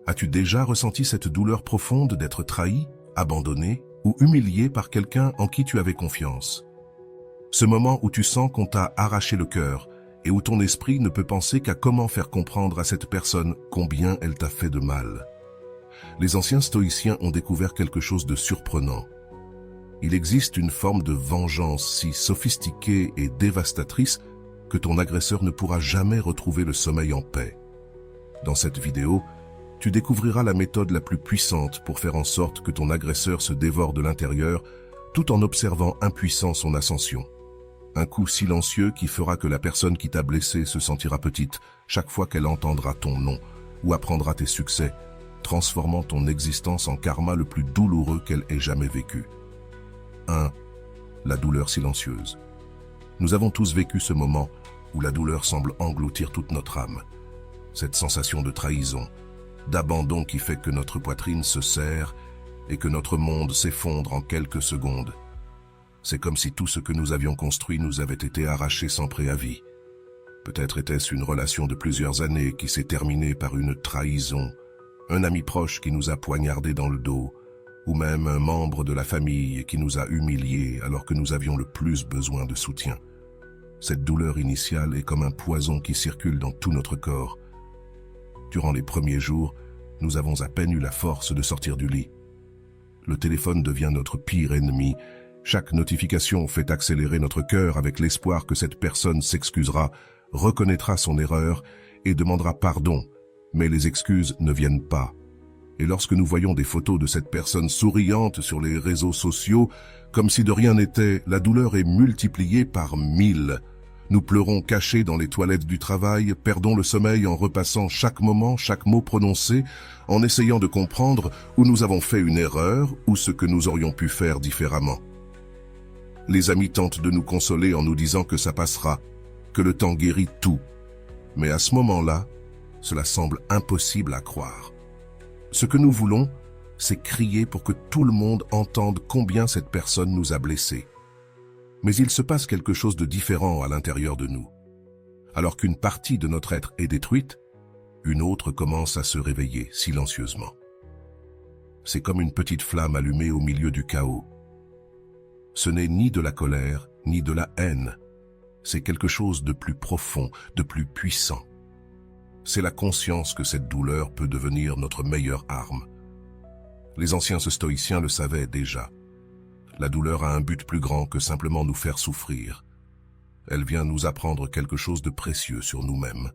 As-tu déjà ressenti cette douleur profonde d'être trahi, abandonné ou humilié par quelqu'un en qui tu avais confiance? Ce moment où tu sens qu'on t'a arraché le cœur et où ton esprit ne peut penser qu'à comment faire comprendre à cette personne combien elle t'a fait de mal. Les anciens stoïciens ont découvert quelque chose de surprenant. Il existe une forme de vengeance si sophistiquée et dévastatrice que ton agresseur ne pourra jamais retrouver le sommeil en paix. Dans cette vidéo, tu découvriras la méthode la plus puissante pour faire en sorte que ton agresseur se dévore de l'intérieur tout en observant impuissant son ascension. Un coup silencieux qui fera que la personne qui t'a blessé se sentira petite chaque fois qu'elle entendra ton nom ou apprendra tes succès, transformant ton existence en karma le plus douloureux qu'elle ait jamais vécu. 1. La douleur silencieuse. Nous avons tous vécu ce moment où la douleur semble engloutir toute notre âme. Cette sensation de trahison, d'abandon qui fait que notre poitrine se serre et que notre monde s'effondre en quelques secondes. C'est comme si tout ce que nous avions construit nous avait été arraché sans préavis. Peut-être était-ce une relation de plusieurs années qui s'est terminée par une trahison, un ami proche qui nous a poignardé dans le dos, ou même un membre de la famille qui nous a humiliés alors que nous avions le plus besoin de soutien. Cette douleur initiale est comme un poison qui circule dans tout notre corps. Durant les premiers jours, nous avons à peine eu la force de sortir du lit. Le téléphone devient notre pire ennemi. Chaque notification fait accélérer notre cœur avec l'espoir que cette personne s'excusera, reconnaîtra son erreur et demandera pardon. Mais les excuses ne viennent pas. Et lorsque nous voyons des photos de cette personne souriante sur les réseaux sociaux, comme si de rien n'était, la douleur est multipliée par 1000. Nous pleurons cachés dans les toilettes du travail, perdons le sommeil en repassant chaque moment, chaque mot prononcé, en essayant de comprendre où nous avons fait une erreur ou ce que nous aurions pu faire différemment. Les amis tentent de nous consoler en nous disant que ça passera, que le temps guérit tout. Mais à ce moment-là, cela semble impossible à croire. Ce que nous voulons, c'est crier pour que tout le monde entende combien cette personne nous a blessés. Mais il se passe quelque chose de différent à l'intérieur de nous. Alors qu'une partie de notre être est détruite, une autre commence à se réveiller silencieusement. C'est comme une petite flamme allumée au milieu du chaos. Ce n'est ni de la colère, ni de la haine. C'est quelque chose de plus profond, de plus puissant. C'est la conscience que cette douleur peut devenir notre meilleure arme. Les anciens stoïciens le savaient déjà. La douleur a un but plus grand que simplement nous faire souffrir. Elle vient nous apprendre quelque chose de précieux sur nous-mêmes.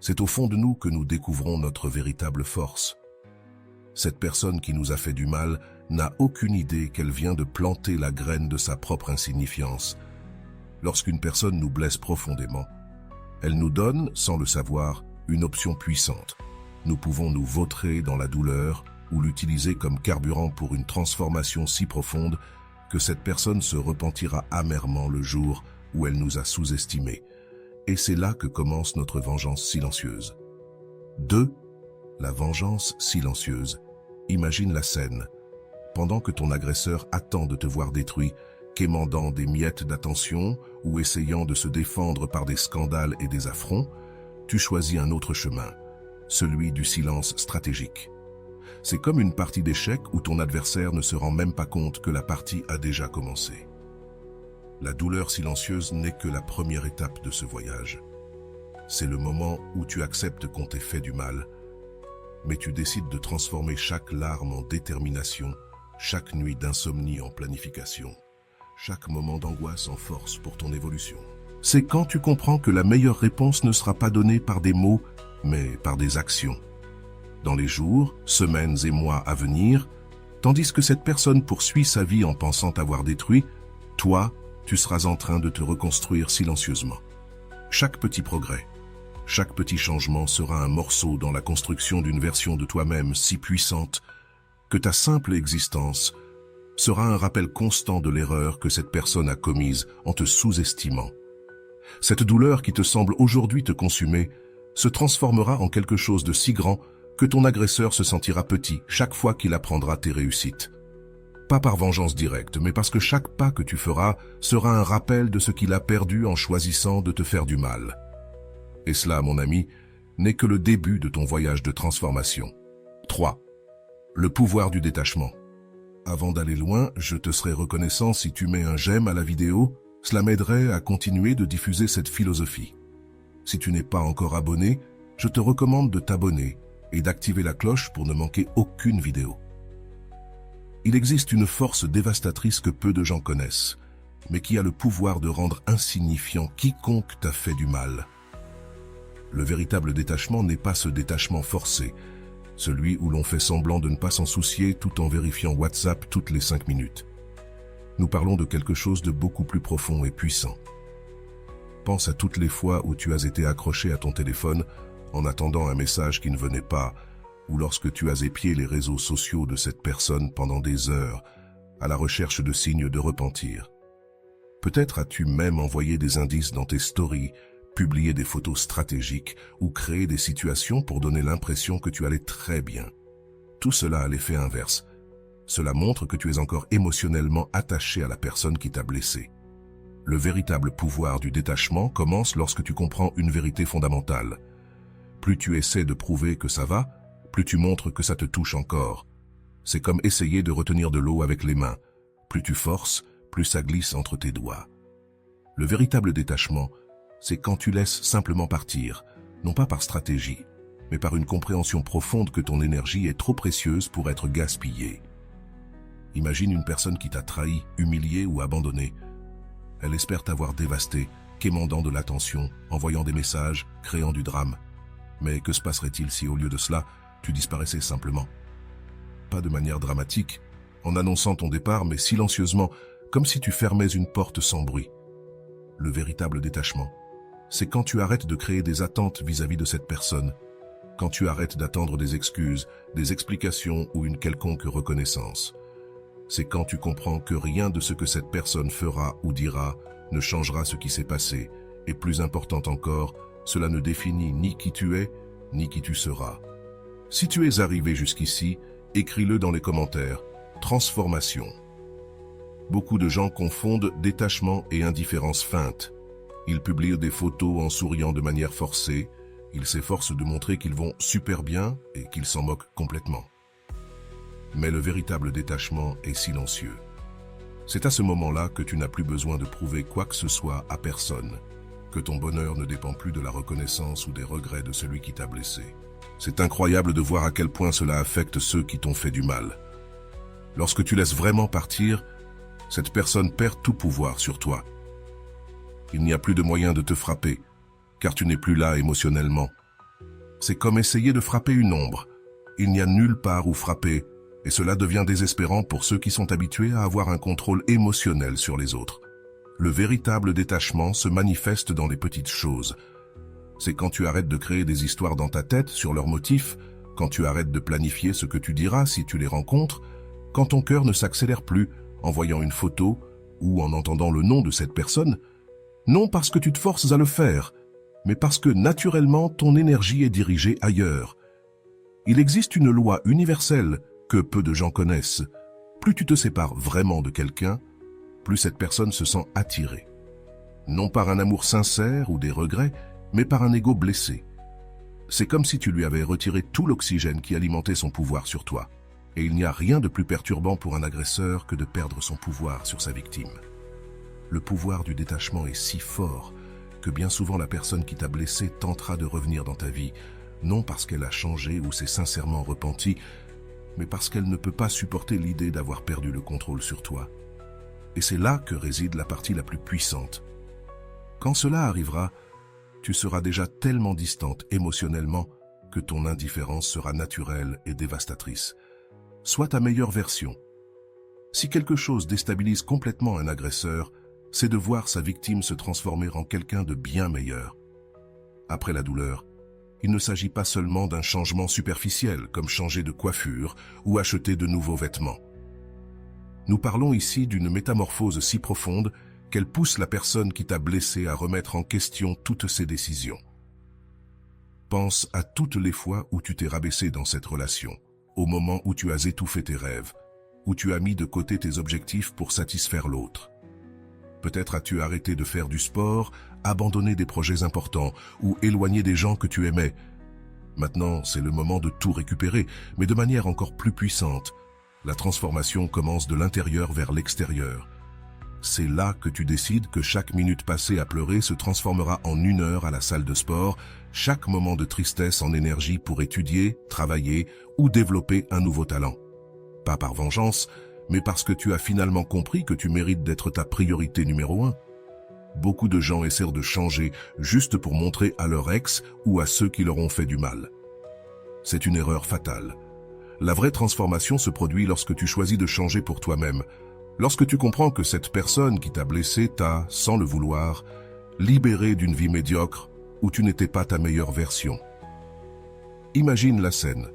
C'est au fond de nous que nous découvrons notre véritable force. Cette personne qui nous a fait du mal n'a aucune idée qu'elle vient de planter la graine de sa propre insignifiance. Lorsqu'une personne nous blesse profondément, elle nous donne, sans le savoir, une option puissante. Nous pouvons nous vautrer dans la douleur ou l'utiliser comme carburant pour une transformation si profonde que cette personne se repentira amèrement le jour où elle nous a sous-estimés. Et c'est là que commence notre vengeance silencieuse. 2. La vengeance silencieuse. Imagine la scène. Pendant que ton agresseur attend de te voir détruit, quémandant des miettes d'attention ou essayant de se défendre par des scandales et des affronts, tu choisis un autre chemin, celui du silence stratégique. C'est comme une partie d'échecs où ton adversaire ne se rend même pas compte que la partie a déjà commencé. La douleur silencieuse n'est que la première étape de ce voyage. C'est le moment où tu acceptes qu'on t'ait fait du mal, mais tu décides de transformer chaque larme en détermination, chaque nuit d'insomnie en planification, chaque moment d'angoisse en force pour ton évolution. C'est quand tu comprends que la meilleure réponse ne sera pas donnée par des mots, mais par des actions. Dans les jours, semaines et mois à venir, tandis que cette personne poursuit sa vie en pensant t'avoir détruit, toi, tu seras en train de te reconstruire silencieusement. Chaque petit progrès, chaque petit changement sera un morceau dans la construction d'une version de toi-même si puissante que ta simple existence sera un rappel constant de l'erreur que cette personne a commise en te sous-estimant. Cette douleur qui te semble aujourd'hui te consumer se transformera en quelque chose de si grand que ton agresseur se sentira petit chaque fois qu'il apprendra tes réussites. Pas par vengeance directe, mais parce que chaque pas que tu feras sera un rappel de ce qu'il a perdu en choisissant de te faire du mal. Et cela, mon ami, n'est que le début de ton voyage de transformation. 3. Le pouvoir du détachement. Avant d'aller loin, je te serais reconnaissant si tu mets un j'aime à la vidéo, cela m'aiderait à continuer de diffuser cette philosophie. Si tu n'es pas encore abonné, je te recommande de t'abonner et d'activer la cloche pour ne manquer aucune vidéo. Il existe une force dévastatrice que peu de gens connaissent, mais qui a le pouvoir de rendre insignifiant quiconque t'a fait du mal. Le véritable détachement n'est pas ce détachement forcé, celui où l'on fait semblant de ne pas s'en soucier tout en vérifiant WhatsApp toutes les 5 minutes. Nous parlons de quelque chose de beaucoup plus profond et puissant. Pense à toutes les fois où tu as été accroché à ton téléphone en attendant un message qui ne venait pas, ou lorsque tu as épié les réseaux sociaux de cette personne pendant des heures, à la recherche de signes de repentir. Peut-être as-tu même envoyé des indices dans tes stories, publié des photos stratégiques ou créé des situations pour donner l'impression que tu allais très bien. Tout cela a l'effet inverse. Cela montre que tu es encore émotionnellement attaché à la personne qui t'a blessé. Le véritable pouvoir du détachement commence lorsque tu comprends une vérité fondamentale. Plus tu essaies de prouver que ça va, plus tu montres que ça te touche encore. C'est comme essayer de retenir de l'eau avec les mains. Plus tu forces, plus ça glisse entre tes doigts. Le véritable détachement, c'est quand tu laisses simplement partir, non pas par stratégie, mais par une compréhension profonde que ton énergie est trop précieuse pour être gaspillée. Imagine une personne qui t'a trahi, humilié ou abandonné. Elle espère t'avoir dévasté, quémandant de l'attention, envoyant des messages, créant du drame. Mais que se passerait-il si au lieu de cela, tu disparaissais simplement? Pas de manière dramatique, en annonçant ton départ, mais silencieusement, comme si tu fermais une porte sans bruit. Le véritable détachement, c'est quand tu arrêtes de créer des attentes vis-à-vis de cette personne, quand tu arrêtes d'attendre des excuses, des explications ou une quelconque reconnaissance. C'est quand tu comprends que rien de ce que cette personne fera ou dira ne changera ce qui s'est passé, et plus important encore, cela ne définit ni qui tu es, ni qui tu seras. Si tu es arrivé jusqu'ici, écris-le dans les commentaires. Transformation. Beaucoup de gens confondent détachement et indifférence feinte. Ils publient des photos en souriant de manière forcée. Ils s'efforcent de montrer qu'ils vont super bien et qu'ils s'en moquent complètement. Mais le véritable détachement est silencieux. C'est à ce moment-là que tu n'as plus besoin de prouver quoi que ce soit à personne, que ton bonheur ne dépend plus de la reconnaissance ou des regrets de celui qui t'a blessé. C'est incroyable de voir à quel point cela affecte ceux qui t'ont fait du mal. Lorsque tu laisses vraiment partir, cette personne perd tout pouvoir sur toi. Il n'y a plus de moyen de te frapper, car tu n'es plus là émotionnellement. C'est comme essayer de frapper une ombre. Il n'y a nulle part où frapper, et cela devient désespérant pour ceux qui sont habitués à avoir un contrôle émotionnel sur les autres. Le véritable détachement se manifeste dans les petites choses. C'est quand tu arrêtes de créer des histoires dans ta tête sur leurs motifs, quand tu arrêtes de planifier ce que tu diras si tu les rencontres, quand ton cœur ne s'accélère plus en voyant une photo ou en entendant le nom de cette personne, non parce que tu te forces à le faire, mais parce que naturellement ton énergie est dirigée ailleurs. Il existe une loi universelle que peu de gens connaissent. Plus tu te sépares vraiment de quelqu'un, plus cette personne se sent attirée. Non par un amour sincère ou des regrets, mais par un ego blessé. C'est comme si tu lui avais retiré tout l'oxygène qui alimentait son pouvoir sur toi. Et il n'y a rien de plus perturbant pour un agresseur que de perdre son pouvoir sur sa victime. Le pouvoir du détachement est si fort que bien souvent la personne qui t'a blessé tentera de revenir dans ta vie, non parce qu'elle a changé ou s'est sincèrement repentie, mais parce qu'elle ne peut pas supporter l'idée d'avoir perdu le contrôle sur toi. Et c'est là que réside la partie la plus puissante. Quand cela arrivera, tu seras déjà tellement distante émotionnellement que ton indifférence sera naturelle et dévastatrice. Sois ta meilleure version. Si quelque chose déstabilise complètement un agresseur, c'est de voir sa victime se transformer en quelqu'un de bien meilleur. Après la douleur, il ne s'agit pas seulement d'un changement superficiel, comme changer de coiffure ou acheter de nouveaux vêtements. Nous parlons ici d'une métamorphose si profonde qu'elle pousse la personne qui t'a blessé à remettre en question toutes ses décisions. Pense à toutes les fois où tu t'es rabaissé dans cette relation, au moment où tu as étouffé tes rêves, où tu as mis de côté tes objectifs pour satisfaire l'autre. Peut-être as-tu arrêté de faire du sport, abandonné des projets importants ou éloigné des gens que tu aimais. Maintenant, c'est le moment de tout récupérer, mais de manière encore plus puissante. La transformation commence de l'intérieur vers l'extérieur. C'est là que tu décides que chaque minute passée à pleurer se transformera en 1 heure à la salle de sport, chaque moment de tristesse en énergie pour étudier, travailler ou développer un nouveau talent. Pas par vengeance, mais parce que tu as finalement compris que tu mérites d'être ta priorité numéro 1. Beaucoup de gens essaient de changer juste pour montrer à leur ex ou à ceux qui leur ont fait du mal. C'est une erreur fatale. La vraie transformation se produit lorsque tu choisis de changer pour toi-même, lorsque tu comprends que cette personne qui t'a blessé t'a, sans le vouloir, libéré d'une vie médiocre où tu n'étais pas ta meilleure version. Imagine la scène.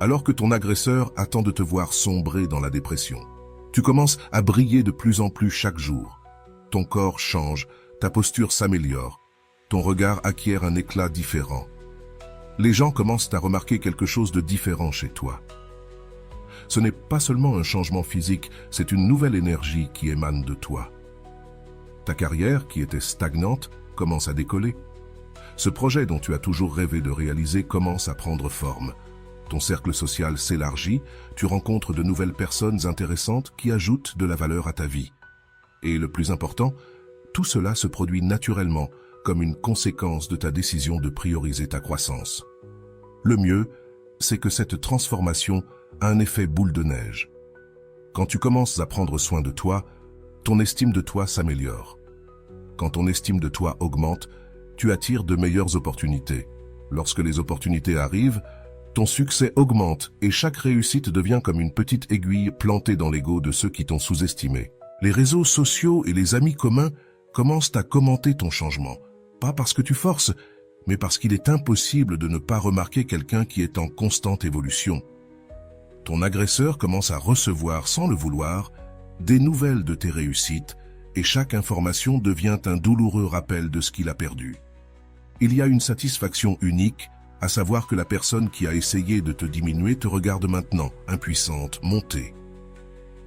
Alors que ton agresseur attend de te voir sombrer dans la dépression, tu commences à briller de plus en plus chaque jour. Ton corps change, ta posture s'améliore, ton regard acquiert un éclat différent. Les gens commencent à remarquer quelque chose de différent chez toi. Ce n'est pas seulement un changement physique, c'est une nouvelle énergie qui émane de toi. Ta carrière, qui était stagnante, commence à décoller. Ce projet dont tu as toujours rêvé de réaliser commence à prendre forme. Ton cercle social s'élargit, tu rencontres de nouvelles personnes intéressantes qui ajoutent de la valeur à ta vie. Et le plus important, tout cela se produit naturellement comme une conséquence de ta décision de prioriser ta croissance. Le mieux, c'est que cette transformation a un effet boule de neige. Quand tu commences à prendre soin de toi, ton estime de toi s'améliore. Quand ton estime de toi augmente, tu attires de meilleures opportunités. Lorsque les opportunités arrivent, ton succès augmente et chaque réussite devient comme une petite aiguille plantée dans l'ego de ceux qui t'ont sous-estimé. Les réseaux sociaux et les amis communs commencent à commenter ton changement. Pas parce que tu forces, mais parce qu'il est impossible de ne pas remarquer quelqu'un qui est en constante évolution. Ton agresseur commence à recevoir, sans le vouloir, des nouvelles de tes réussites et chaque information devient un douloureux rappel de ce qu'il a perdu. Il y a une satisfaction unique, à savoir que la personne qui a essayé de te diminuer te regarde maintenant, impuissante, montée.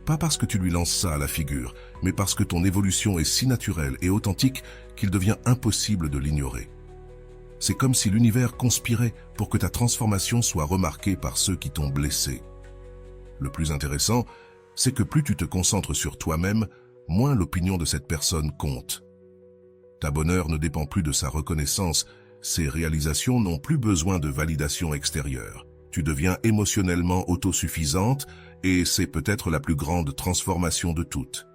Pas parce que tu lui lances ça à la figure, mais parce que ton évolution est si naturelle et authentique qu'il devient impossible de l'ignorer. C'est comme si l'univers conspirait pour que ta transformation soit remarquée par ceux qui t'ont blessé. Le plus intéressant, c'est que plus tu te concentres sur toi-même, moins l'opinion de cette personne compte. Ta bonheur ne dépend plus de sa reconnaissance, ses réalisations n'ont plus besoin de validation extérieure. Tu deviens émotionnellement autosuffisante et c'est peut-être la plus grande transformation de toutes.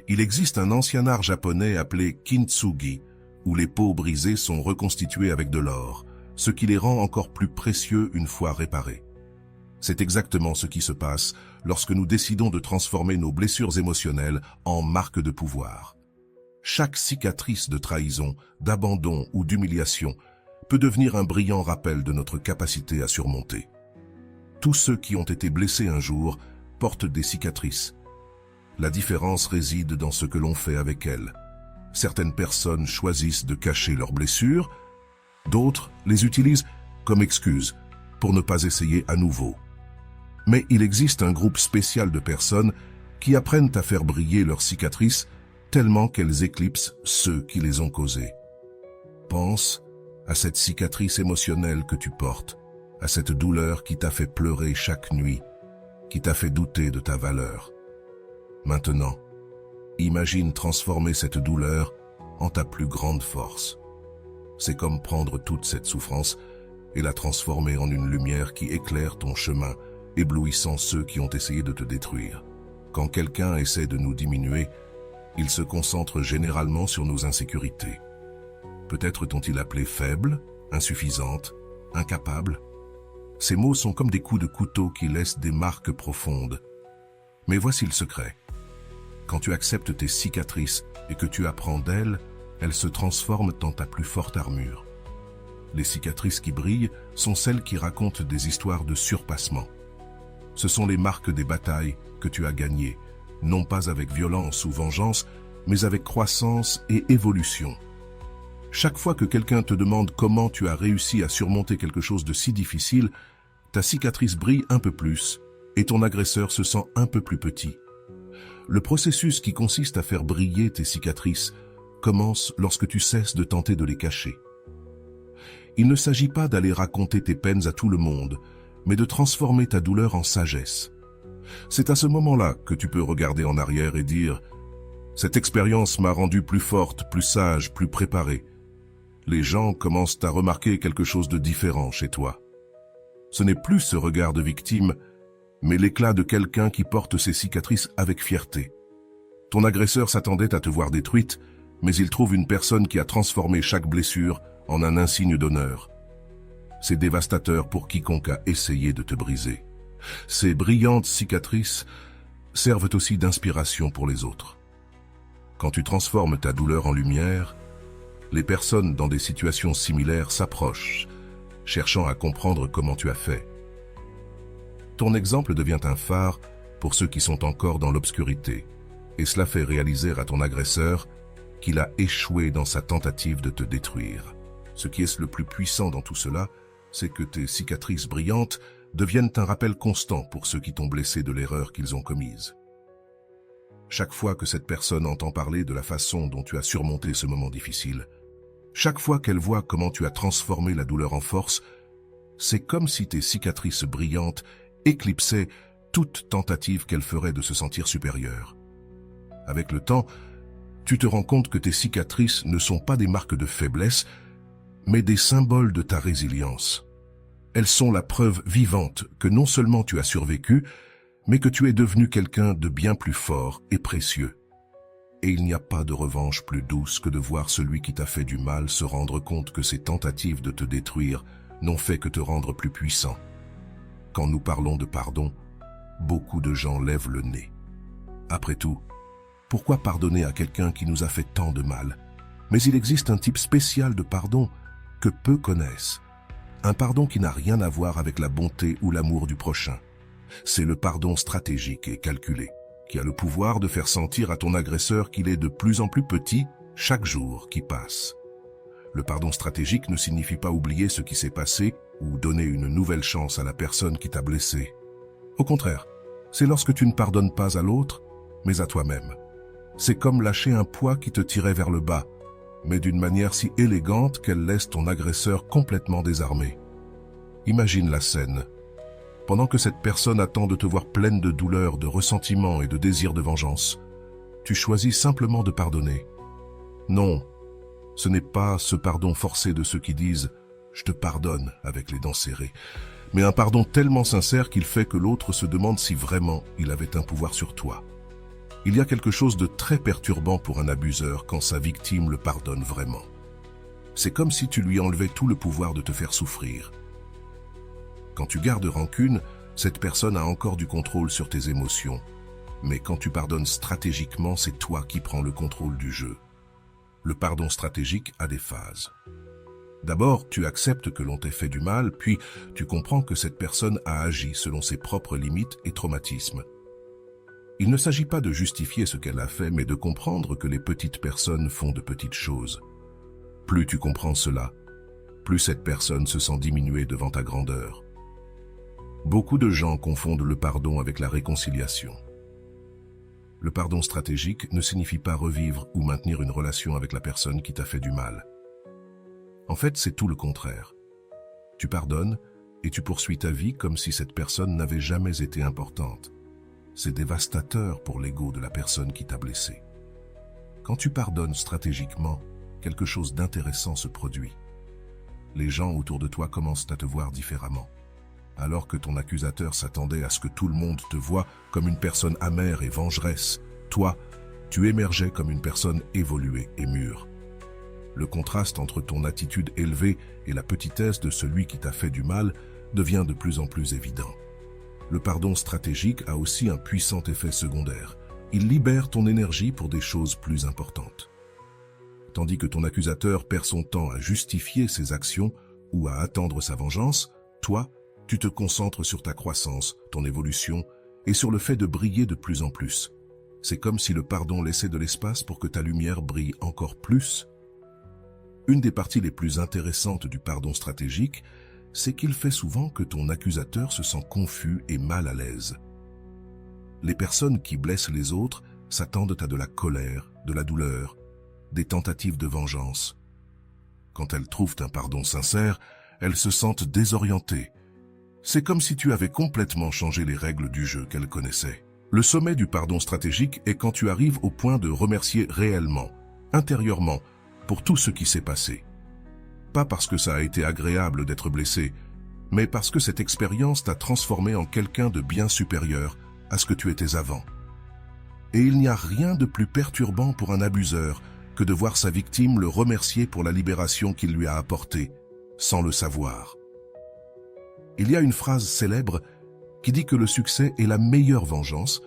Il existe un ancien art japonais appelé kintsugi, où les peaux brisées sont reconstituées avec de l'or, ce qui les rend encore plus précieux une fois réparés. C'est exactement ce qui se passe lorsque nous décidons de transformer nos blessures émotionnelles en marques de pouvoir. Chaque cicatrice de trahison, d'abandon ou d'humiliation peut devenir un brillant rappel de notre capacité à surmonter. Tous ceux qui ont été blessés un jour portent des cicatrices. La différence réside dans ce que l'on fait avec elles. Certaines personnes choisissent de cacher leurs blessures, d'autres les utilisent comme excuse pour ne pas essayer à nouveau. Mais il existe un groupe spécial de personnes qui apprennent à faire briller leurs cicatrices tellement qu'elles éclipsent ceux qui les ont causées. Pense à cette cicatrice émotionnelle que tu portes, à cette douleur qui t'a fait pleurer chaque nuit, qui t'a fait douter de ta valeur. Maintenant, imagine transformer cette douleur en ta plus grande force. C'est comme prendre toute cette souffrance et la transformer en une lumière qui éclaire ton chemin, éblouissant ceux qui ont essayé de te détruire. Quand quelqu'un essaie de nous diminuer, il se concentre généralement sur nos insécurités. Peut-être t'ont-ils appelé faible, insuffisante, incapable. Ces mots sont comme des coups de couteau qui laissent des marques profondes. Mais voici le secret. Quand tu acceptes tes cicatrices et que tu apprends d'elles, elles se transforment en ta plus forte armure. Les cicatrices qui brillent sont celles qui racontent des histoires de surpassement. Ce sont les marques des batailles que tu as gagnées, non pas avec violence ou vengeance, mais avec croissance et évolution. Chaque fois que quelqu'un te demande comment tu as réussi à surmonter quelque chose de si difficile, ta cicatrice brille un peu plus et ton agresseur se sent un peu plus petit. Le processus qui consiste à faire briller tes cicatrices commence lorsque tu cesses de tenter de les cacher. Il ne s'agit pas d'aller raconter tes peines à tout le monde, mais de transformer ta douleur en sagesse. C'est à ce moment-là que tu peux regarder en arrière et dire « Cette expérience m'a rendu plus forte, plus sage, plus préparée. » Les gens commencent à remarquer quelque chose de différent chez toi. Ce n'est plus ce regard de victime, mais l'éclat de quelqu'un qui porte ses cicatrices avec fierté. Ton agresseur s'attendait à te voir détruite, mais il trouve une personne qui a transformé chaque blessure en un insigne d'honneur. C'est dévastateur pour quiconque a essayé de te briser. Ces brillantes cicatrices servent aussi d'inspiration pour les autres. Quand tu transformes ta douleur en lumière, les personnes dans des situations similaires s'approchent, cherchant à comprendre comment tu as fait. Ton exemple devient un phare pour ceux qui sont encore dans l'obscurité, et cela fait réaliser à ton agresseur qu'il a échoué dans sa tentative de te détruire. Ce qui est le plus puissant dans tout cela, c'est que tes cicatrices brillantes deviennent un rappel constant pour ceux qui t'ont blessé de l'erreur qu'ils ont commise. Chaque fois que cette personne entend parler de la façon dont tu as surmonté ce moment difficile, chaque fois qu'elle voit comment tu as transformé la douleur en force, c'est comme si tes cicatrices brillantes éclipsaient toute tentative qu'elle ferait de se sentir supérieure. Avec le temps, tu te rends compte que tes cicatrices ne sont pas des marques de faiblesse, mais des symboles de ta résilience. Elles sont la preuve vivante que non seulement tu as survécu, mais que tu es devenu quelqu'un de bien plus fort et précieux. Et il n'y a pas de revanche plus douce que de voir celui qui t'a fait du mal se rendre compte que ses tentatives de te détruire n'ont fait que te rendre plus puissant. Quand nous parlons de pardon, beaucoup de gens lèvent le nez. Après tout, pourquoi pardonner à quelqu'un qui nous a fait tant de mal? Mais il existe un type spécial de pardon que peu connaissent. Un pardon qui n'a rien à voir avec la bonté ou l'amour du prochain. C'est le pardon stratégique et calculé, qui a le pouvoir de faire sentir à ton agresseur qu'il est de plus en plus petit chaque jour qui passe. Le pardon stratégique ne signifie pas oublier ce qui s'est passé ou donner une nouvelle chance à la personne qui t'a blessé. Au contraire, c'est lorsque tu ne pardonnes pas à l'autre, mais à toi-même. C'est comme lâcher un poids qui te tirait vers le bas, mais d'une manière si élégante qu'elle laisse ton agresseur complètement désarmé. Imagine la scène. Pendant que cette personne attend de te voir pleine de douleur, de ressentiment et de désir de vengeance, tu choisis simplement de pardonner. Non, ce n'est pas ce pardon forcé de ceux qui disent « je te pardonne » avec les dents serrées, mais un pardon tellement sincère qu'il fait que l'autre se demande si vraiment il avait un pouvoir sur toi. Il y a quelque chose de très perturbant pour un abuseur quand sa victime le pardonne vraiment. C'est comme si tu lui enlevais tout le pouvoir de te faire souffrir. Quand tu gardes rancune, cette personne a encore du contrôle sur tes émotions. Mais quand tu pardonnes stratégiquement, c'est toi qui prends le contrôle du jeu. Le pardon stratégique a des phases. D'abord, tu acceptes que l'on t'ait fait du mal, puis tu comprends que cette personne a agi selon ses propres limites et traumatismes. Il ne s'agit pas de justifier ce qu'elle a fait, mais de comprendre que les petites personnes font de petites choses. Plus tu comprends cela, plus cette personne se sent diminuée devant ta grandeur. Beaucoup de gens confondent le pardon avec la réconciliation. Le pardon stratégique ne signifie pas revivre ou maintenir une relation avec la personne qui t'a fait du mal. En fait, c'est tout le contraire. Tu pardonnes et tu poursuis ta vie comme si cette personne n'avait jamais été importante. C'est dévastateur pour l'ego de la personne qui t'a blessé. Quand tu pardonnes stratégiquement, quelque chose d'intéressant se produit. Les gens autour de toi commencent à te voir différemment. Alors que ton accusateur s'attendait à ce que tout le monde te voie comme une personne amère et vengeresse, toi, tu émergeais comme une personne évoluée et mûre. Le contraste entre ton attitude élevée et la petitesse de celui qui t'a fait du mal devient de plus en plus évident. Le pardon stratégique a aussi un puissant effet secondaire. Il libère ton énergie pour des choses plus importantes. Tandis que ton accusateur perd son temps à justifier ses actions ou à attendre sa vengeance, toi, tu te concentres sur ta croissance, ton évolution et sur le fait de briller de plus en plus. C'est comme si le pardon laissait de l'espace pour que ta lumière brille encore plus. Une des parties les plus intéressantes du pardon stratégique, c'est qu'il fait souvent que ton accusateur se sent confus et mal à l'aise. Les personnes qui blessent les autres s'attendent à de la colère, de la douleur, des tentatives de vengeance. quand elles trouvent un pardon sincère, elles se sentent désorientées. C'est comme si tu avais complètement changé les règles du jeu qu'elles connaissaient. Le sommet du pardon stratégique est quand tu arrives au point de remercier réellement, intérieurement, pour tout ce qui s'est passé. Pas parce que ça a été agréable d'être blessé, mais parce que cette expérience t'a transformé en quelqu'un de bien supérieur à ce que tu étais avant. Et il n'y a rien de plus perturbant pour un abuseur que de voir sa victime le remercier pour la libération qu'il lui a apportée, sans le savoir. Il y a une phrase célèbre qui dit que le succès est la meilleure vengeance,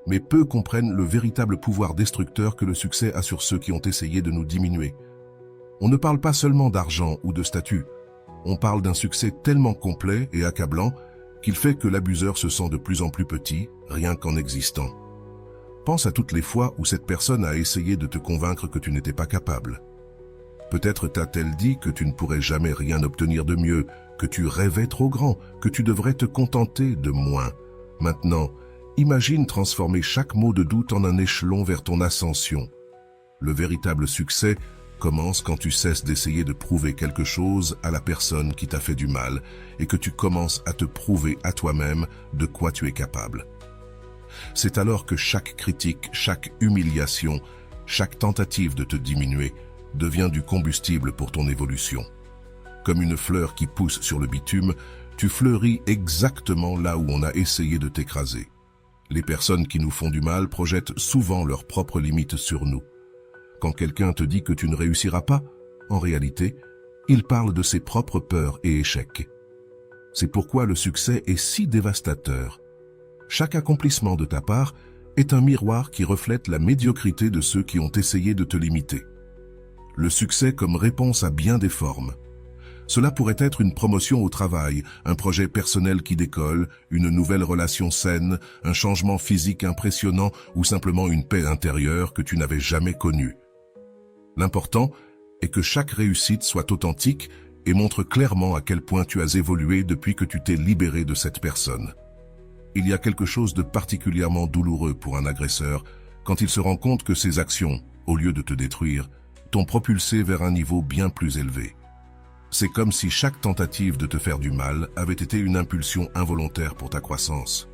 mais peu comprennent le véritable pouvoir destructeur que le succès a sur ceux qui ont essayé de nous diminuer. On ne parle pas seulement d'argent ou de statut, on parle d'un succès tellement complet et accablant qu'il fait que l'abuseur se sent de plus en plus petit, rien qu'en existant. Pense à toutes les fois où cette personne a essayé de te convaincre que tu n'étais pas capable. Peut-être t'a-t-elle dit que tu ne pourrais jamais rien obtenir de mieux, que tu rêvais trop grand, que tu devrais te contenter de moins. Maintenant, imagine transformer chaque mot de doute en un échelon vers ton ascension. Le véritable succès commence quand tu cesses d'essayer de prouver quelque chose à la personne qui t'a fait du mal et que tu commences à te prouver à toi-même de quoi tu es capable. C'est alors que chaque critique, chaque humiliation, chaque tentative de te diminuer devient du combustible pour ton évolution. Comme une fleur qui pousse sur le bitume, tu fleuris exactement là où on a essayé de t'écraser. Les personnes qui nous font du mal projettent souvent leurs propres limites sur nous. Quand quelqu'un te dit que tu ne réussiras pas, en réalité, il parle de ses propres peurs et échecs. C'est pourquoi le succès est si dévastateur. Chaque accomplissement de ta part est un miroir qui reflète la médiocrité de ceux qui ont essayé de te limiter. Le succès comme réponse à bien des formes. Cela pourrait être une promotion au travail, un projet personnel qui décolle, une nouvelle relation saine, un changement physique impressionnant ou simplement une paix intérieure que tu n'avais jamais connue. L'important est que chaque réussite soit authentique et montre clairement à quel point tu as évolué depuis que tu t'es libéré de cette personne. Il y a quelque chose de particulièrement douloureux pour un agresseur quand il se rend compte que ses actions, au lieu de te détruire, t'ont propulsé vers un niveau bien plus élevé. C'est comme si chaque tentative de te faire du mal avait été une impulsion involontaire pour ta croissance.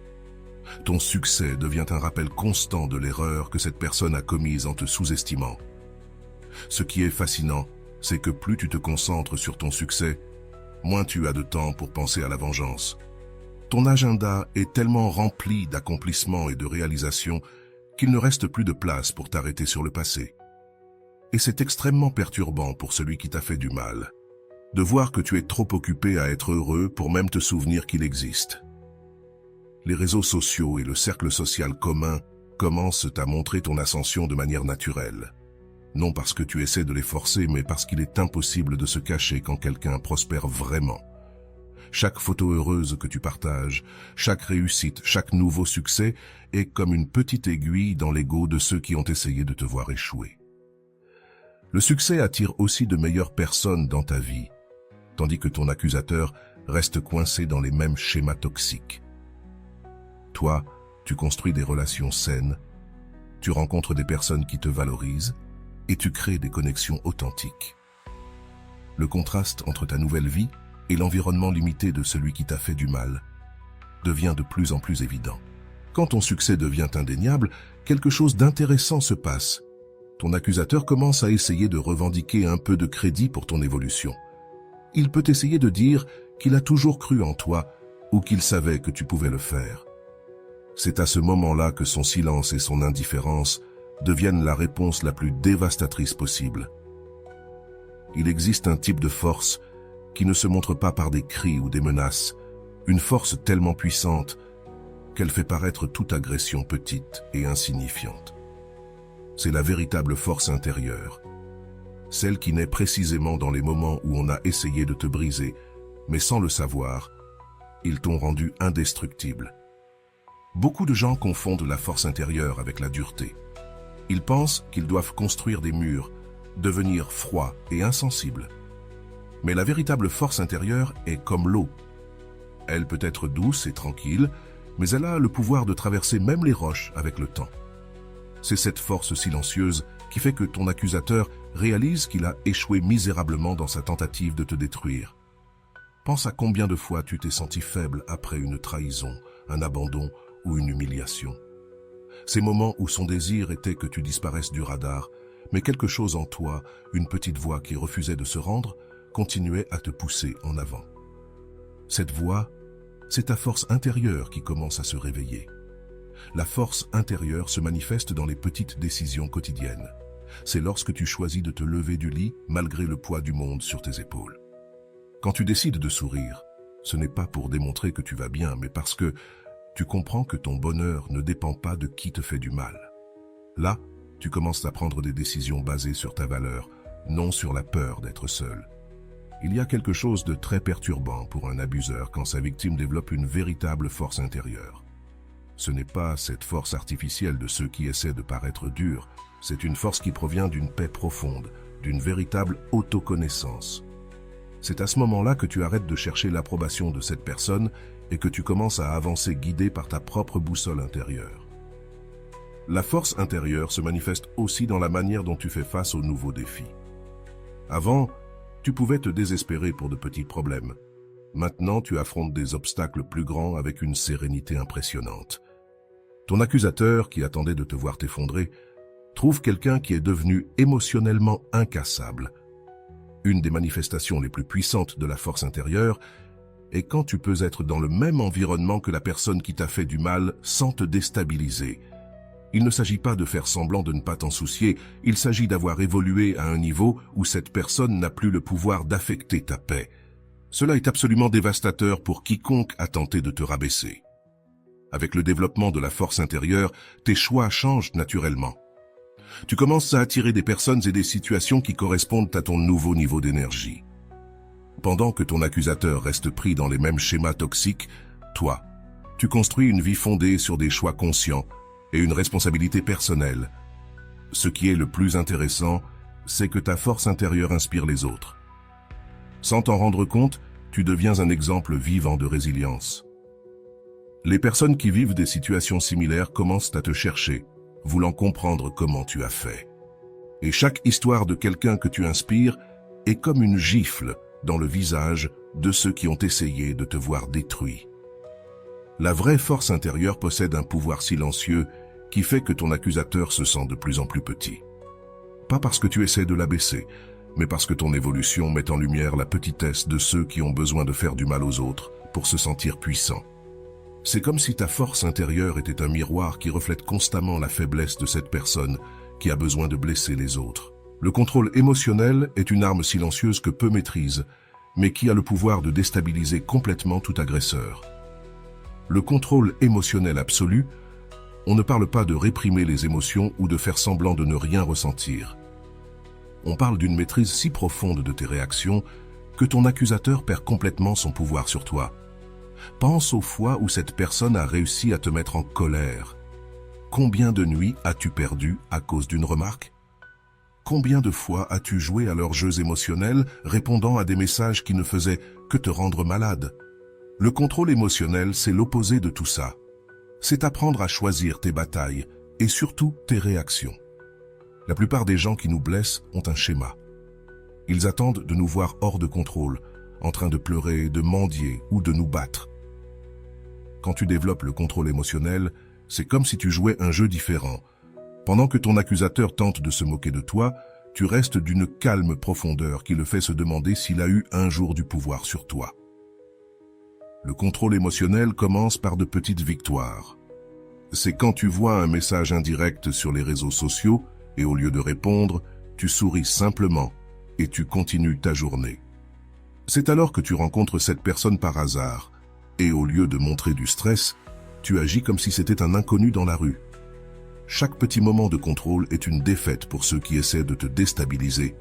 Ton succès devient un rappel constant de l'erreur que cette personne a commise en te sous-estimant. Ce qui est fascinant, c'est que plus tu te concentres sur ton succès, moins tu as de temps pour penser à la vengeance. Ton agenda est tellement rempli d'accomplissements et de réalisations qu'il ne reste plus de place pour t'arrêter sur le passé. Et c'est extrêmement perturbant pour celui qui t'a fait du mal, de voir que tu es trop occupé à être heureux pour même te souvenir qu'il existe. Les réseaux sociaux et le cercle social commun commencent à montrer ton ascension de manière naturelle. Non parce que tu essaies de les forcer, mais parce qu'il est impossible de se cacher quand quelqu'un prospère vraiment. Chaque photo heureuse que tu partages, chaque réussite, chaque nouveau succès est comme une petite aiguille dans l'ego de ceux qui ont essayé de te voir échouer. Le succès attire aussi de meilleures personnes dans ta vie, tandis que ton accusateur reste coincé dans les mêmes schémas toxiques. Toi, tu construis des relations saines, tu rencontres des personnes qui te valorisent et tu crées des connexions authentiques. Le contraste entre ta nouvelle vie et l'environnement limité de celui qui t'a fait du mal devient de plus en plus évident. Quand ton succès devient indéniable, quelque chose d'intéressant se passe. Ton accusateur commence à essayer de revendiquer un peu de crédit pour ton évolution. Il peut essayer de dire qu'il a toujours cru en toi ou qu'il savait que tu pouvais le faire. C'est à ce moment-là que son silence et son indifférence deviennent la réponse la plus dévastatrice possible. Il existe un type de force qui ne se montre pas par des cris ou des menaces, une force tellement puissante qu'elle fait paraître toute agression petite et insignifiante. C'est la véritable force intérieure, celle qui naît précisément dans les moments où on a essayé de te briser, mais sans le savoir, ils t'ont rendu indestructible. Beaucoup de gens confondent la force intérieure avec la dureté. Ils pensent qu'ils doivent construire des murs, devenir froids et insensibles. Mais la véritable force intérieure est comme l'eau. Elle peut être douce et tranquille, mais elle a le pouvoir de traverser même les roches avec le temps. C'est cette force silencieuse qui fait que ton accusateur réalise qu'il a échoué misérablement dans sa tentative de te détruire. Pense à combien de fois tu t'es senti faible après une trahison, un abandon ou une humiliation. Ces moments où son désir était que tu disparaisses du radar, mais quelque chose en toi, une petite voix qui refusait de se rendre, continuait à te pousser en avant. Cette voix, c'est ta force intérieure qui commence à se réveiller. La force intérieure se manifeste dans les petites décisions quotidiennes. C'est lorsque tu choisis de te lever du lit malgré le poids du monde sur tes épaules. Quand tu décides de sourire, ce n'est pas pour démontrer que tu vas bien, mais parce que tu comprends que ton bonheur ne dépend pas de qui te fait du mal. Là, tu commences à prendre des décisions basées sur ta valeur, non sur la peur d'être seul. Il y a quelque chose de très perturbant pour un abuseur quand sa victime développe une véritable force intérieure. Ce n'est pas cette force artificielle de ceux qui essaient de paraître durs, c'est une force qui provient d'une paix profonde, d'une véritable autoconnaissance. C'est à ce moment-là que tu arrêtes de chercher l'approbation de cette personne et que tu commences à avancer guidé par ta propre boussole intérieure. La force intérieure se manifeste aussi dans la manière dont tu fais face aux nouveaux défis. Avant, tu pouvais te désespérer pour de petits problèmes. Maintenant, tu affrontes des obstacles plus grands avec une sérénité impressionnante. Ton accusateur, qui attendait de te voir t'effondrer, trouve quelqu'un qui est devenu émotionnellement incassable. Une des manifestations les plus puissantes de la force intérieure est quand tu peux être dans le même environnement que la personne qui t'a fait du mal sans te déstabiliser. Il ne s'agit pas de faire semblant de ne pas t'en soucier, il s'agit d'avoir évolué à un niveau où cette personne n'a plus le pouvoir d'affecter ta paix. Cela est absolument dévastateur pour quiconque a tenté de te rabaisser. Avec le développement de la force intérieure, tes choix changent naturellement. Tu commences à attirer des personnes et des situations qui correspondent à ton nouveau niveau d'énergie. Pendant que ton accusateur reste pris dans les mêmes schémas toxiques, toi, tu construis une vie fondée sur des choix conscients et une responsabilité personnelle. Ce qui est le plus intéressant, c'est que ta force intérieure inspire les autres. Sans t'en rendre compte, tu deviens un exemple vivant de résilience. Les personnes qui vivent des situations similaires commencent à te chercher, voulant comprendre comment tu as fait. Et chaque histoire de quelqu'un que tu inspires est comme une gifle dans le visage de ceux qui ont essayé de te voir détruit. La vraie force intérieure possède un pouvoir silencieux qui fait que ton accusateur se sent de plus en plus petit. Pas parce que tu essaies de l'abaisser, mais parce que ton évolution met en lumière la petitesse de ceux qui ont besoin de faire du mal aux autres pour se sentir puissants. C'est comme si ta force intérieure était un miroir qui reflète constamment la faiblesse de cette personne qui a besoin de blesser les autres. Le contrôle émotionnel est une arme silencieuse que peu maîtrisent, mais qui a le pouvoir de déstabiliser complètement tout agresseur. Le contrôle émotionnel absolu, on ne parle pas de réprimer les émotions ou de faire semblant de ne rien ressentir. On parle d'une maîtrise si profonde de tes réactions que ton accusateur perd complètement son pouvoir sur toi. Pense aux fois où cette personne a réussi à te mettre en colère. Combien de nuits as-tu perdu à cause d'une remarque? Combien de fois as-tu joué à leurs jeux émotionnels, répondant à des messages qui ne faisaient que te rendre malade? Le contrôle émotionnel, c'est l'opposé de tout ça. C'est apprendre à choisir tes batailles et surtout tes réactions. La plupart des gens qui nous blessent ont un schéma. Ils attendent de nous voir hors de contrôle, en train de pleurer, de mendier ou de nous battre. Quand tu développes le contrôle émotionnel, c'est comme si tu jouais un jeu différent. Pendant que ton accusateur tente de se moquer de toi, tu restes d'une calme profondeur qui le fait se demander s'il a eu un jour du pouvoir sur toi. Le contrôle émotionnel commence par de petites victoires. C'est quand tu vois un message indirect sur les réseaux sociaux et au lieu de répondre, tu souris simplement et tu continues ta journée. C'est alors que tu rencontres cette personne par hasard et au lieu de montrer du stress, tu agis comme si c'était un inconnu dans la rue. Chaque petit moment de contrôle est une défaite pour ceux qui essaient de te déstabiliser.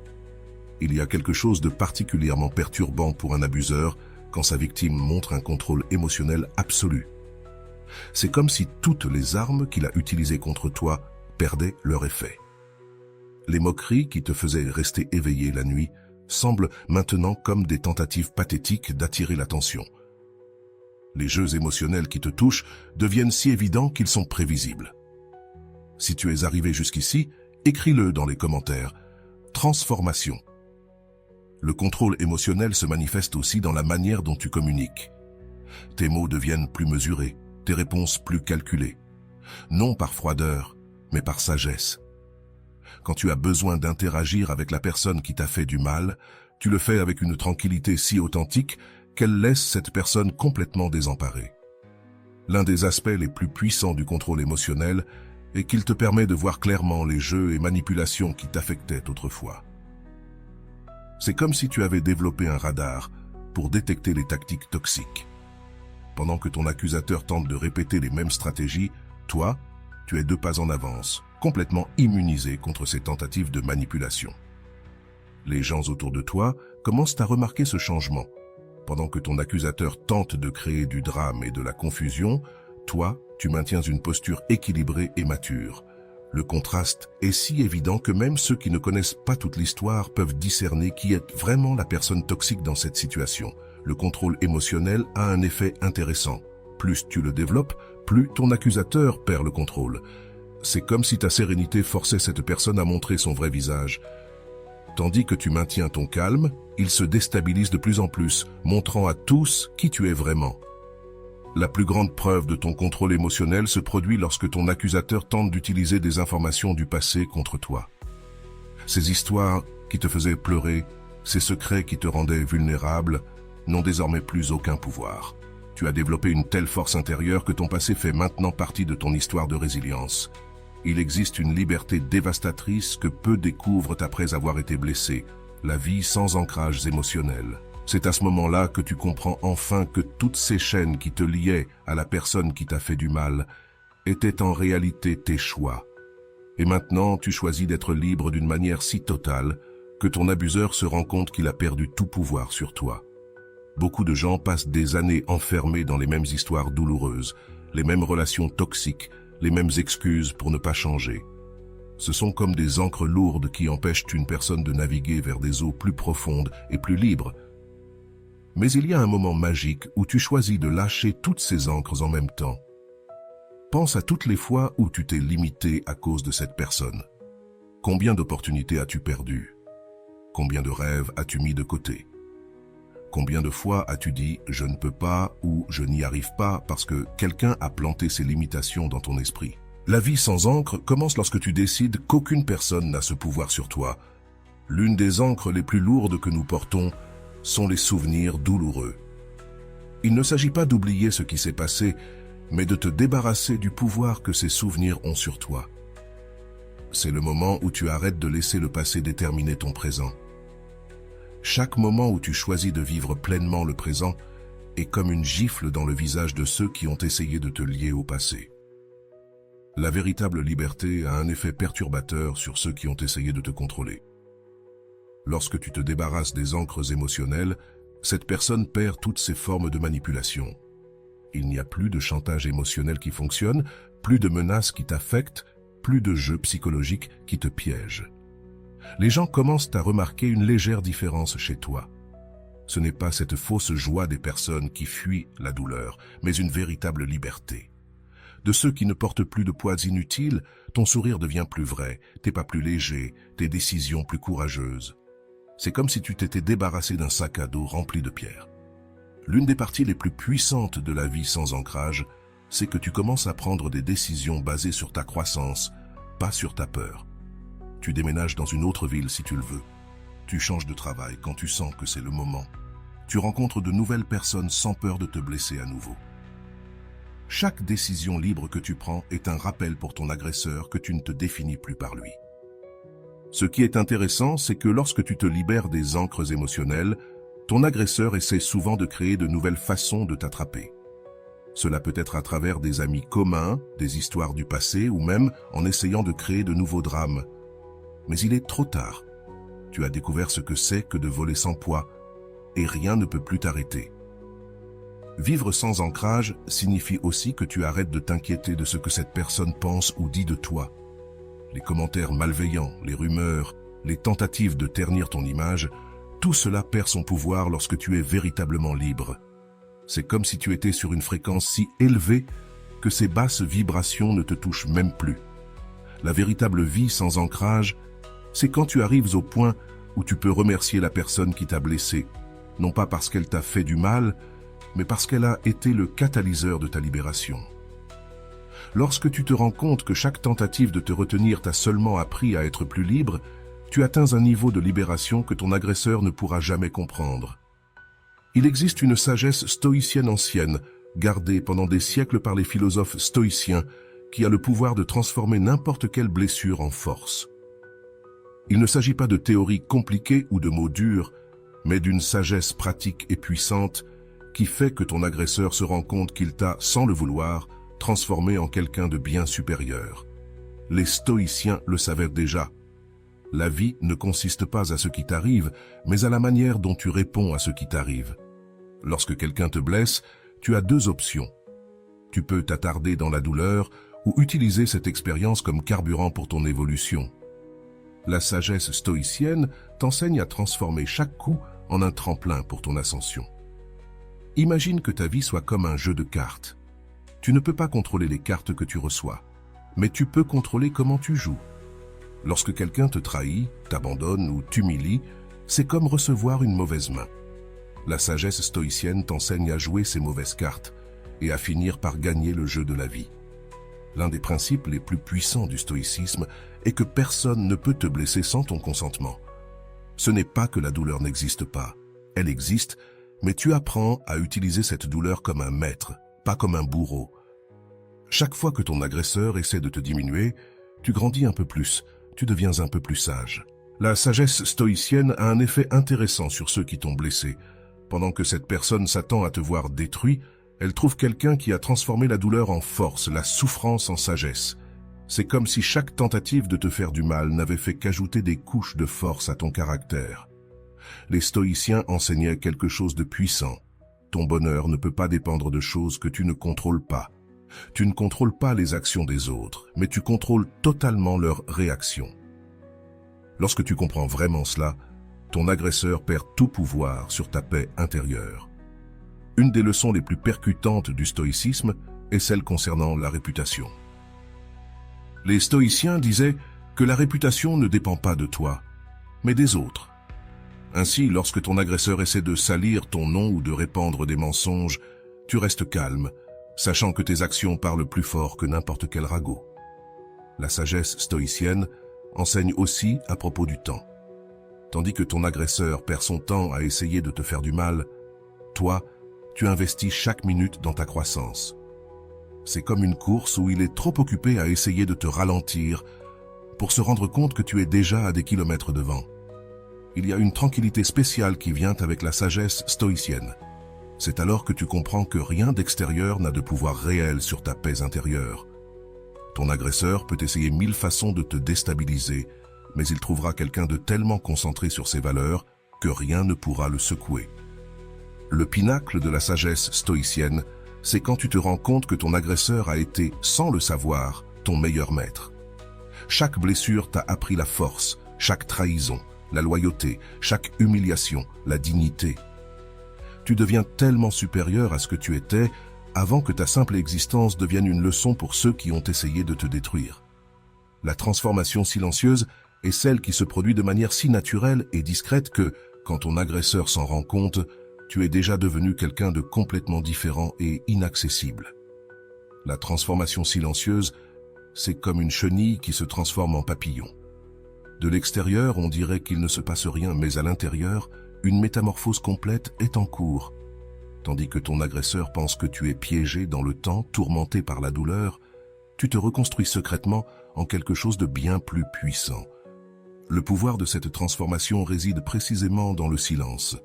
Il y a quelque chose de particulièrement perturbant pour un abuseur quand sa victime montre un contrôle émotionnel absolu. C'est comme si toutes les armes qu'il a utilisées contre toi perdaient leur effet. Les moqueries qui te faisaient rester éveillé la nuit semblent maintenant comme des tentatives pathétiques d'attirer l'attention. Les jeux émotionnels qui te touchent deviennent si évidents qu'ils sont prévisibles. Si tu es arrivé jusqu'ici, écris-le dans les commentaires. transformation. Le contrôle émotionnel se manifeste aussi dans la manière dont tu communiques. Tes mots deviennent plus mesurés, tes réponses plus calculées. Non par froideur, mais par sagesse. Quand tu as besoin d'interagir avec la personne qui t'a fait du mal, tu le fais avec une tranquillité si authentique qu'elle laisse cette personne complètement désemparée. L'un des aspects les plus puissants du contrôle émotionnel est qu'il te permet de voir clairement les jeux et manipulations qui t'affectaient autrefois. C'est comme si tu avais développé un radar pour détecter les tactiques toxiques. Pendant que ton accusateur tente de répéter les mêmes stratégies, toi, tu es 2 pas en avance, complètement immunisé contre ces tentatives de manipulation. Les gens autour de toi commencent à remarquer ce changement. Pendant que ton accusateur tente de créer du drame et de la confusion, toi, tu maintiens une posture équilibrée et mature. Le contraste est si évident que même ceux qui ne connaissent pas toute l'histoire peuvent discerner qui est vraiment la personne toxique dans cette situation. Le contrôle émotionnel a un effet intéressant. Plus tu le développes, plus ton accusateur perd le contrôle. C'est comme si ta sérénité forçait cette personne à montrer son vrai visage. Tandis que tu maintiens ton calme, il se déstabilise de plus en plus, montrant à tous qui tu es vraiment. La plus grande preuve de ton contrôle émotionnel se produit lorsque ton accusateur tente d'utiliser des informations du passé contre toi. Ces histoires qui te faisaient pleurer, ces secrets qui te rendaient vulnérable, n'ont désormais plus aucun pouvoir. Tu as développé une telle force intérieure que ton passé fait maintenant partie de ton histoire de résilience. Il existe une liberté dévastatrice que peu découvrent après avoir été blessés, la vie sans ancrages émotionnels. C'est à ce moment-là que tu comprends enfin que toutes ces chaînes qui te liaient à la personne qui t'a fait du mal étaient en réalité tes choix. Et maintenant, tu choisis d'être libre d'une manière si totale que ton abuseur se rend compte qu'il a perdu tout pouvoir sur toi. Beaucoup de gens passent des années enfermés dans les mêmes histoires douloureuses, les mêmes relations toxiques, les mêmes excuses pour ne pas changer. Ce sont comme des ancres lourdes qui empêchent une personne de naviguer vers des eaux plus profondes et plus libres. Mais il y a un moment magique où tu choisis de lâcher toutes ces ancres en même temps. Pense à toutes les fois où tu t'es limité à cause de cette personne. Combien d'opportunités as-tu perdues? Combien de rêves as-tu mis de côté? Combien de fois as-tu dit « je ne peux pas » ou « je n'y arrive pas » parce que quelqu'un a planté ses limitations dans ton esprit? La vie sans encre commence lorsque tu décides qu'aucune personne n'a ce pouvoir sur toi. L'une des encres les plus lourdes que nous portons sont les souvenirs douloureux. Il ne s'agit pas d'oublier ce qui s'est passé, mais de te débarrasser du pouvoir que ces souvenirs ont sur toi. C'est le moment où tu arrêtes de laisser le passé déterminer ton présent. Chaque moment où tu choisis de vivre pleinement le présent est comme une gifle dans le visage de ceux qui ont essayé de te lier au passé. La véritable liberté a un effet perturbateur sur ceux qui ont essayé de te contrôler. Lorsque tu te débarrasses des ancres émotionnelles, cette personne perd toutes ses formes de manipulation. Il n'y a plus de chantage émotionnel qui fonctionne, plus de menaces qui t'affectent, plus de jeux psychologiques qui te piègent. Les gens commencent à remarquer une légère différence chez toi. Ce n'est pas cette fausse joie des personnes qui fuient la douleur, mais une véritable liberté. De ceux qui ne portent plus de poids inutiles, ton sourire devient plus vrai, tes pas plus légers, tes décisions plus courageuses. C'est comme si tu t'étais débarrassé d'un sac à dos rempli de pierres. L'une des parties les plus puissantes de la vie sans ancrage, c'est que tu commences à prendre des décisions basées sur ta croissance, pas sur ta peur. Tu déménages dans une autre ville si tu le veux. Tu changes de travail quand tu sens que c'est le moment. Tu rencontres de nouvelles personnes sans peur de te blesser à nouveau. Chaque décision libre que tu prends est un rappel pour ton agresseur que tu ne te définis plus par lui. Ce qui est intéressant, c'est que lorsque tu te libères des ancres émotionnelles, ton agresseur essaie souvent de créer de nouvelles façons de t'attraper. Cela peut être à travers des amis communs, des histoires du passé ou même en essayant de créer de nouveaux drames. Mais il est trop tard. Tu as découvert ce que c'est que de voler sans poids et rien ne peut plus t'arrêter. Vivre sans ancrage signifie aussi que tu arrêtes de t'inquiéter de ce que cette personne pense ou dit de toi. Les commentaires malveillants, les rumeurs, les tentatives de ternir ton image, tout cela perd son pouvoir lorsque tu es véritablement libre. C'est comme si tu étais sur une fréquence si élevée que ces basses vibrations ne te touchent même plus. La véritable vie sans ancrage C'est quand tu arrives au point où tu peux remercier la personne qui t'a blessé, non pas parce qu'elle t'a fait du mal, mais parce qu'elle a été le catalyseur de ta libération. Lorsque tu te rends compte que chaque tentative de te retenir t'a seulement appris à être plus libre, tu atteins un niveau de libération que ton agresseur ne pourra jamais comprendre. Il existe une sagesse stoïcienne ancienne, gardée pendant des siècles par les philosophes stoïciens, qui a le pouvoir de transformer n'importe quelle blessure en force. Il ne s'agit pas de théories compliquées ou de mots durs, mais d'une sagesse pratique et puissante qui fait que ton agresseur se rend compte qu'il t'a, sans le vouloir, transformé en quelqu'un de bien supérieur. Les stoïciens le savaient déjà. La vie ne consiste pas à ce qui t'arrive, mais à la manière dont tu réponds à ce qui t'arrive. Lorsque quelqu'un te blesse, tu as deux options. Tu peux t'attarder dans la douleur ou utiliser cette expérience comme carburant pour ton évolution. La sagesse stoïcienne t'enseigne à transformer chaque coup en un tremplin pour ton ascension. Imagine que ta vie soit comme un jeu de cartes. Tu ne peux pas contrôler les cartes que tu reçois, mais tu peux contrôler comment tu joues. Lorsque quelqu'un te trahit, t'abandonne ou t'humilie, c'est comme recevoir une mauvaise main. La sagesse stoïcienne t'enseigne à jouer ces mauvaises cartes et à finir par gagner le jeu de la vie. L'un des principes les plus puissants du stoïcisme est que personne ne peut te blesser sans ton consentement. Ce n'est pas que la douleur n'existe pas, elle existe, mais tu apprends à utiliser cette douleur comme un maître, pas comme un bourreau. Chaque fois que ton agresseur essaie de te diminuer, tu grandis un peu plus, tu deviens un peu plus sage. La sagesse stoïcienne a un effet intéressant sur ceux qui t'ont blessé. Pendant que cette personne s'attend à te voir détruit, elle trouve quelqu'un qui a transformé la douleur en force, la souffrance en sagesse. C'est comme si chaque tentative de te faire du mal n'avait fait qu'ajouter des couches de force à ton caractère. Les stoïciens enseignaient quelque chose de puissant. Ton bonheur ne peut pas dépendre de choses que tu ne contrôles pas. Tu ne contrôles pas les actions des autres, mais tu contrôles totalement leurs réactions. Lorsque tu comprends vraiment cela, ton agresseur perd tout pouvoir sur ta paix intérieure. Une des leçons les plus percutantes du stoïcisme est celle concernant la réputation. Les stoïciens disaient que la réputation ne dépend pas de toi, mais des autres. Ainsi, lorsque ton agresseur essaie de salir ton nom ou de répandre des mensonges, tu restes calme, sachant que tes actions parlent plus fort que n'importe quel ragot. La sagesse stoïcienne enseigne aussi à propos du temps. Tandis que ton agresseur perd son temps à essayer de te faire du mal, toi, tu investis chaque minute dans ta croissance. C'est comme une course où il est trop occupé à essayer de te ralentir pour se rendre compte que tu es déjà à des kilomètres devant. Il y a une tranquillité spéciale qui vient avec la sagesse stoïcienne. C'est alors que tu comprends que rien d'extérieur n'a de pouvoir réel sur ta paix intérieure. Ton agresseur peut essayer 1000 façons de te déstabiliser, mais il trouvera quelqu'un de tellement concentré sur ses valeurs que rien ne pourra le secouer. Le pinacle de la sagesse stoïcienne, c'est quand tu te rends compte que ton agresseur a été, sans le savoir, ton meilleur maître. Chaque blessure t'a appris la force, chaque trahison, la loyauté, chaque humiliation, la dignité. Tu deviens tellement supérieur à ce que tu étais avant que ta simple existence devienne une leçon pour ceux qui ont essayé de te détruire. La transformation silencieuse est celle qui se produit de manière si naturelle et discrète que, quand ton agresseur s'en rend compte, tu es déjà devenu quelqu'un de complètement différent et inaccessible. La transformation silencieuse, c'est comme une chenille qui se transforme en papillon. De l'extérieur, on dirait qu'il ne se passe rien, mais à l'intérieur, une métamorphose complète est en cours. Tandis que ton agresseur pense que tu es piégé dans le temps, tourmenté par la douleur, tu te reconstruis secrètement en quelque chose de bien plus puissant. Le pouvoir de cette transformation réside précisément dans le silence.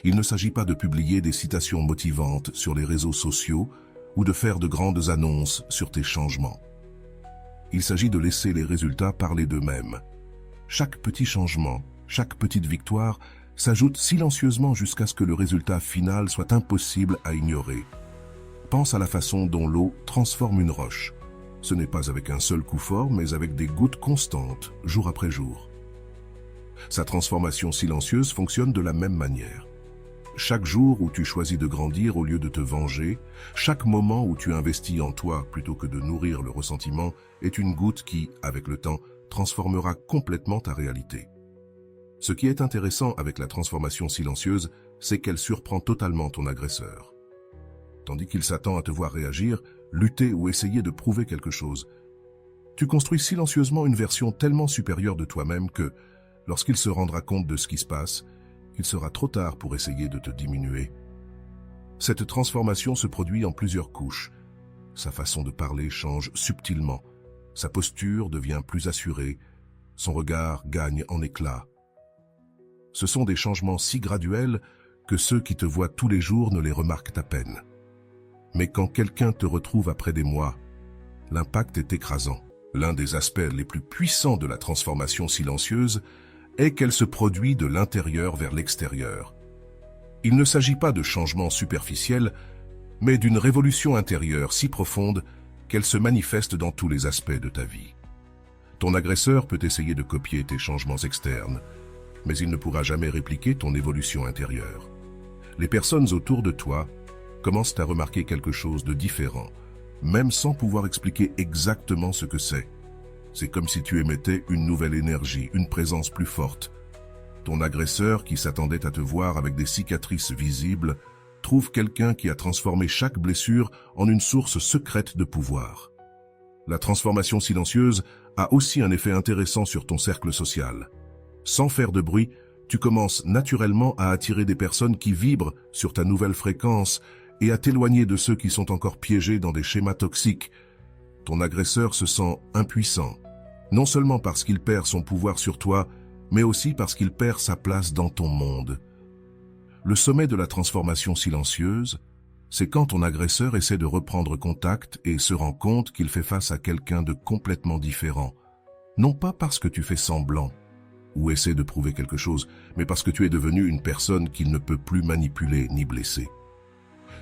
Il ne s'agit pas de publier des citations motivantes sur les réseaux sociaux ou de faire de grandes annonces sur tes changements. Il s'agit de laisser les résultats parler d'eux-mêmes. Chaque petit changement, chaque petite victoire s'ajoute silencieusement jusqu'à ce que le résultat final soit impossible à ignorer. Pense à la façon dont l'eau transforme une roche. Ce n'est pas avec un seul coup fort, mais avec des gouttes constantes, jour après jour. Sa transformation silencieuse fonctionne de la même manière. Chaque jour où tu choisis de grandir au lieu de te venger, chaque moment où tu investis en toi plutôt que de nourrir le ressentiment, est une goutte qui, avec le temps, transformera complètement ta réalité. Ce qui est intéressant avec la transformation silencieuse, c'est qu'elle surprend totalement ton agresseur. Tandis qu'il s'attend à te voir réagir, lutter ou essayer de prouver quelque chose, tu construis silencieusement une version tellement supérieure de toi-même que, lorsqu'il se rendra compte de ce qui se passe, il sera trop tard pour essayer de te diminuer. Cette transformation se produit en plusieurs couches. Sa façon de parler change subtilement, sa posture devient plus assurée, son regard gagne en éclat. Ce sont des changements si graduels que ceux qui te voient tous les jours ne les remarquent à peine. Mais quand quelqu'un te retrouve après des mois, l'impact est écrasant. L'un des aspects les plus puissants de la transformation silencieuse est qu'elle se produit de l'intérieur vers l'extérieur. Il ne s'agit pas de changements superficiels, mais d'une révolution intérieure si profonde qu'elle se manifeste dans tous les aspects de ta vie. Ton agresseur peut essayer de copier tes changements externes, mais il ne pourra jamais répliquer ton évolution intérieure. Les personnes autour de toi commencent à remarquer quelque chose de différent, même sans pouvoir expliquer exactement ce que c'est. C'est comme si tu émettais une nouvelle énergie, une présence plus forte. Ton agresseur, qui s'attendait à te voir avec des cicatrices visibles, trouve quelqu'un qui a transformé chaque blessure en une source secrète de pouvoir. La transformation silencieuse a aussi un effet intéressant sur ton cercle social. Sans faire de bruit, tu commences naturellement à attirer des personnes qui vibrent sur ta nouvelle fréquence et à t'éloigner de ceux qui sont encore piégés dans des schémas toxiques. Ton agresseur se sent impuissant, non seulement parce qu'il perd son pouvoir sur toi, mais aussi parce qu'il perd sa place dans ton monde. Le sommet de la transformation silencieuse, c'est quand ton agresseur essaie de reprendre contact et se rend compte qu'il fait face à quelqu'un de complètement différent. Non pas parce que tu fais semblant ou essaie de prouver quelque chose, mais parce que tu es devenu une personne qu'il ne peut plus manipuler ni blesser.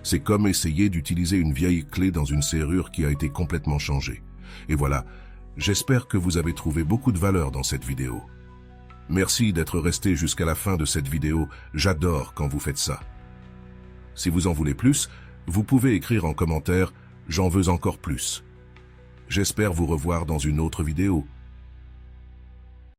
C'est comme essayer d'utiliser une vieille clé dans une serrure qui a été complètement changée. Et voilà, j'espère que vous avez trouvé beaucoup de valeur dans cette vidéo. Merci d'être resté jusqu'à la fin de cette vidéo, j'adore quand vous faites ça. Si vous en voulez plus, vous pouvez écrire en commentaire « J'en veux encore plus ». J'espère vous revoir dans une autre vidéo.